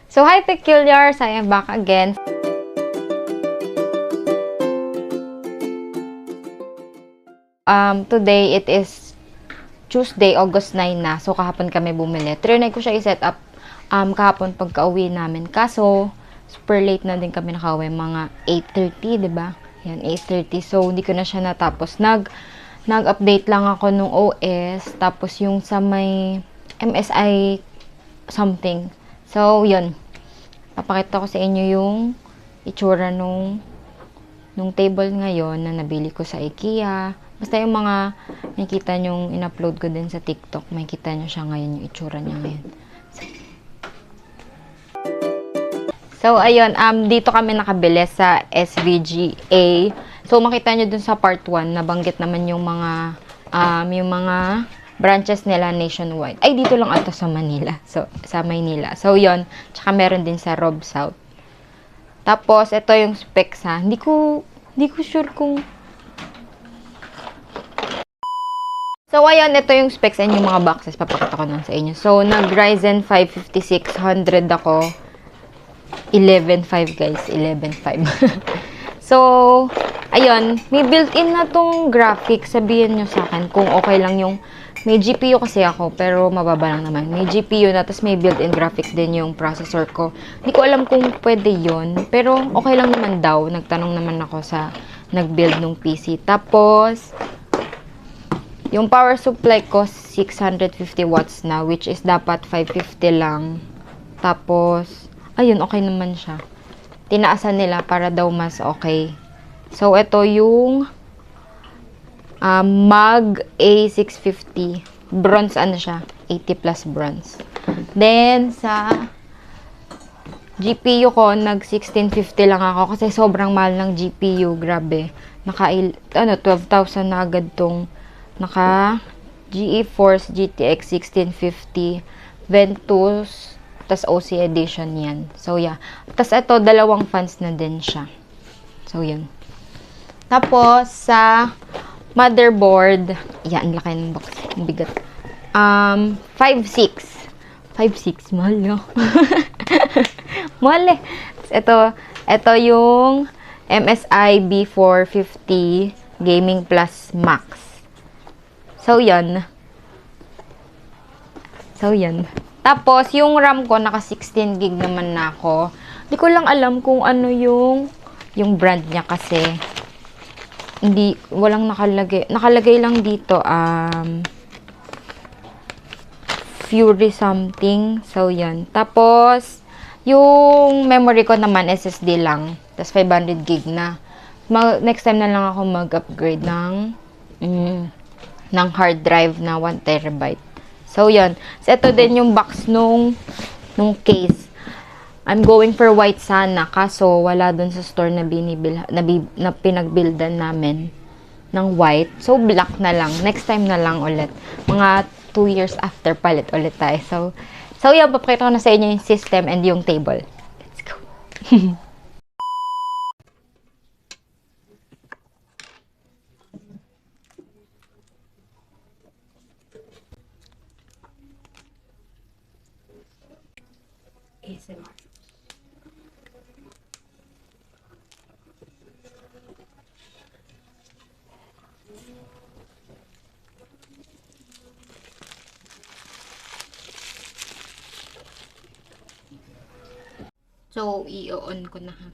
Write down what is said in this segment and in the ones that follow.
So, hi Peculiars! I am back again. Today, it is Tuesday, August 9 na. So, kahapon kami bumili. Trinay ko siya i-set up kahapon pagka-uwi namin. Kaso, super late na din kami nakauwi. Mga 8:30, diba? Yan, 8:30. So, hindi ko na siya natapos. Nag-update lang ako nung OS. Tapos, yung sa may MSI something. So, yun. Papakita ko sa inyo yung itsura nung table ngayon na nabili ko sa IKEA. Basta yung mga nakikita nyong in-upload ko din sa TikTok, makikita nyo siya ngayon, yung itsura niya ngayon. So, ayun, dito kami nakabili sa SVGA. So, makita nyo dun sa part 1, nabanggit naman yung mga branches nila nationwide. Ay, dito lang ata sa Manila. So, sa Maynila. So, yon. Tsaka meron din sa Rob South. Tapos, ito yung specs ha. Hindi ko sure kung... So, ayan, ito yung specs and yung mga boxes. Papakita ko lang sa inyo. So, nag-Ryzen 5 5600 ako. 11.5 guys. 11.5. So, ayun. May built-in na tong graphics. Sabihin nyo sa akin kung okay lang yung... May GPU kasi ako, pero mababa lang naman. May GPU na, tapos may built-in graphics din yung processor ko. Hindi ko alam kung pwede yon, pero okay lang naman daw. Nagtanong naman ako sa nag-build ng PC. Tapos, yung power supply ko, 650 watts na, which is dapat 550 lang. Tapos, ayun, okay naman siya. Tinaasan nila para daw mas okay. So, ito yung Mag A650. Bronze ano siya. 80 plus bronze. Then, sa GPU ko, nag 1650 lang ako kasi sobrang mahal ng GPU. Grabe. 12,000 na agad tong GeForce GTX 1650 Ventus tas OC edition yan. So, yeah. Tas ito, dalawang fans na din siya. So, yun. Tapos, sa motherboard, yan, laki ng box. Ang bigat. 5.6. 5.6, mahal, no? Mahal eh. Ito yung MSI B450 Gaming Plus Max. So, yan. Tapos, yung RAM ko, naka 16 gig naman na ako. Hindi ko lang alam kung ano yung brand niya kasi walang nakalagay lang dito Fury something. So yan. Tapos yung memory ko naman SSD lang. Tapos 500 gig na. Next time na lang ako mag-upgrade ng hard drive na 1 terabyte. So yan. So ito din yung box nung case. I'm going for white sana, kaso wala dun sa store na pinagbildan namin ng white. So, black na lang. Next time na lang ulit. Mga 2 years after palit ulit tayo. So yan, papakita ko na sa inyo yung system and yung table. Let's go. ASMR. So, i-on ko na ha.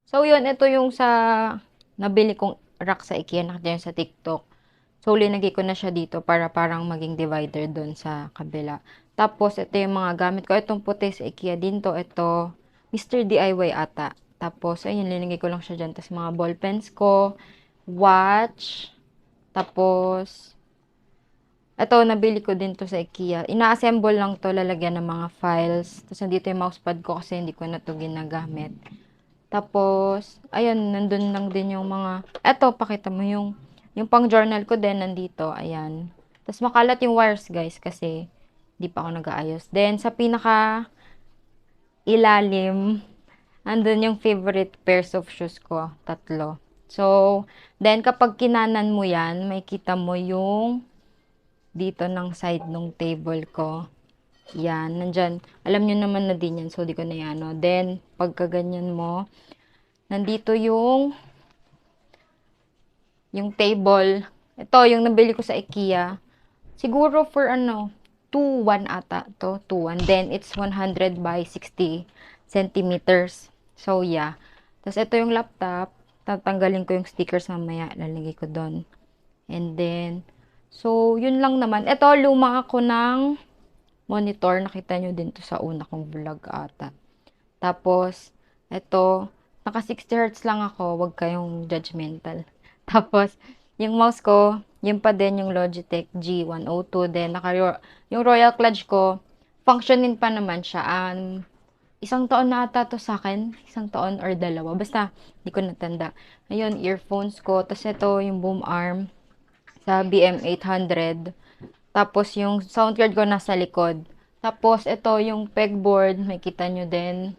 So, yun. Ito yung sa nabili kong rack sa IKEA. Nakita nyo sa TikTok. So, linagay ko na siya dito para parang maging divider doon sa kabila. Tapos, ito yung mga gamit ko. Itong puti sa IKEA din to. Ito, Mr. DIY ata. Tapos, ayun, linagay ko lang siya dyan. Tapos, mga ballpens ko, watch, tapos, ito, nabili ko din to sa IKEA. Ina-assemble lang to, lalagyan ng mga files. Tapos, nandito yung mousepad ko kasi hindi ko na to ginagamit. Tapos, ayun, nandun lang din yung mga, eto, pakita mo yung pang journal ko din, nandito, ayan. Tapos, makalat yung wires, guys, kasi di pa ako nag-aayos. Then, sa pinaka ilalim, andun yung favorite pairs of shoes ko, 3. So, then kapag kinanan mo yan, makikita mo yung dito ng side ng table ko. Yan, nandyan. Alam nyo naman na din yan, so di ko na yan. No? Then, pagka ganyan mo, nandito yung table. Ito, yung nabili ko sa IKEA. Siguro for 2.1 ata to, 2.1. Then, it's 100 by 60 centimeters. So, yeah. Tapos, ito yung laptop. Tatanggalin ko yung stickers mamaya. Lalagay ko doon. And then, so, yun lang naman. Ito, luma ako ng monitor. Nakita nyo din to sa una kong vlog ata. Tapos, ito, naka 60 Hz lang ako. Huwag kayong judgmental. Tapos, yung mouse ko, yun pa din yung Logitech G102. Then, yung Royal Clutch ko, functioning pa naman siya. 1 taon na ata to sa akin. 1 taon or 2. Basta, hindi ko natanda. Ayun, earphones ko. Tapos ito, yung boom arm sa BM800. Tapos, yung sound card ko nasa likod. Tapos, ito, yung pegboard. Makikita nyo din.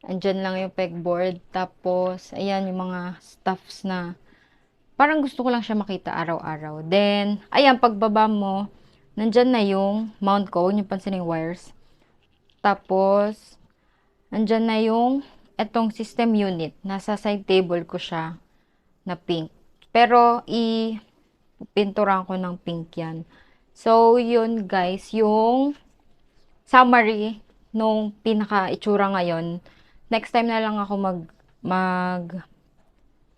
Andyan lang yung pegboard. Tapos, ayan, yung mga stuffs na parang gusto ko lang siya makita araw-araw. Then, ayan, pagbaba mo, nandyan na yung mount ko. Huwag nyo pansin yung wires. Tapos, andyan na yung etong system unit. Nasa side table ko siya na pink. Pero, pinturan ko ng pink yan. So, yun guys, yung summary nung pinaka-itsura ngayon. Next time na lang ako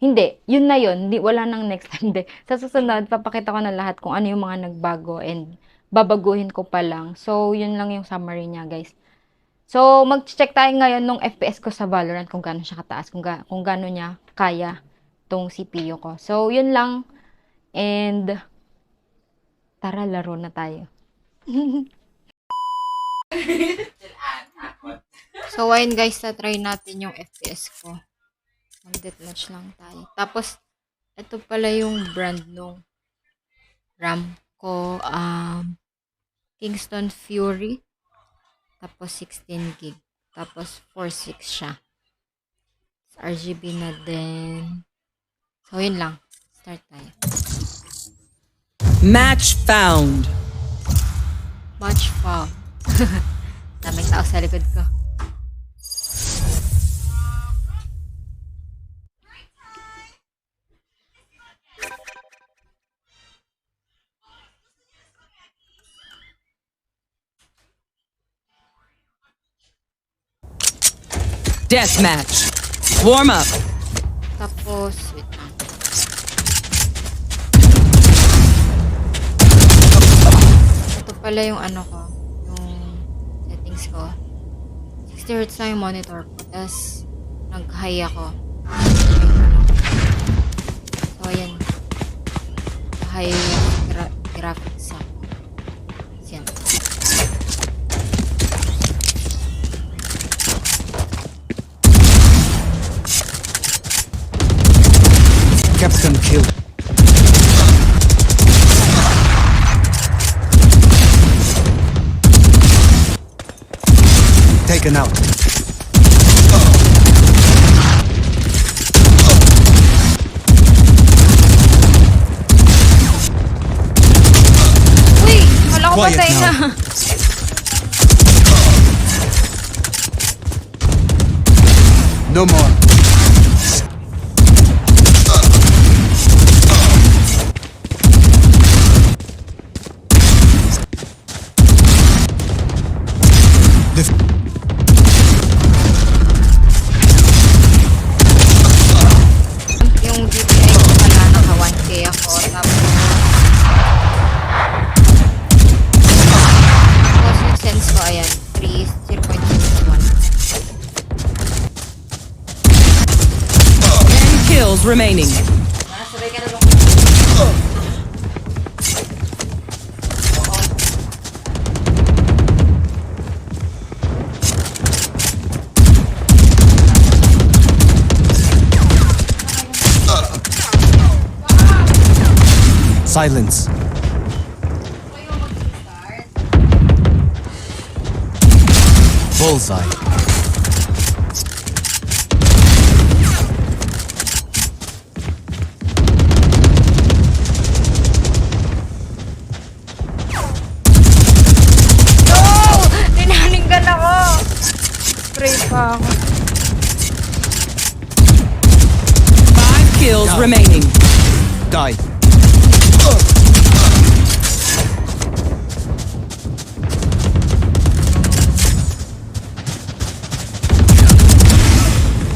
hindi, yun na yun. Wala nang next time. Hindi. Sa susunod, papakita ko na lahat kung ano yung mga nagbago and babaguhin ko pa lang. So, yun lang yung summary niya, guys. So, mag-check tayo ngayon nung FPS ko sa Valorant kung gaano siya kataas, kung gaano niya kaya tong CPU ko. So, yun lang. And, tara, laro na tayo. So, ayun guys, try natin yung FPS ko. Mag-deathmatch lang tayo. Tapos, ito pala yung brand nung RAM ko. Kingston Fury. Tapos, 16 gig. Tapos, 4.6 siya. RGB na din. So, yun lang. Start tayo. Match found. Match found. Daming tao sa likod ko. Deathmatch. Warm up. Tapos, wait lang. Ito pala yung ano ko. Yung settings ko. 60 Hz lang yung monitor ko. Tapos, nag-high ako. So, ayan. High graphics ako. Yan. Captain kill. Taken out. Uy! Wala ko Quiet patay na. now. No more. Yung GPI ko pala naka 1K ako. Tapos yung sense ko, ayan, 0.61. 10 kills remaining. Silence. Bullseye. nag-spray pa ako. 5 kills Down. remaining. Die.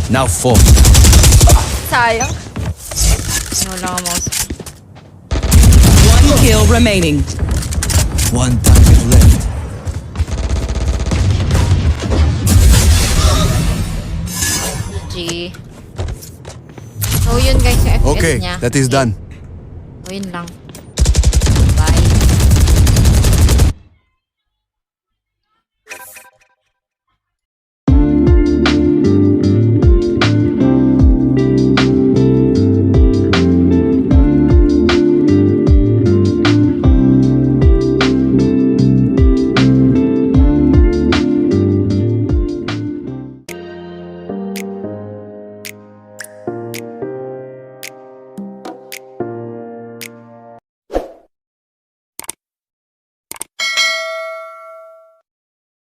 Now 4. Sayang. Wala ka mouse. 1 kill remaining. One target left. G. So, yun guys, yung FPS Okay, niya. that is done. So, yun lang.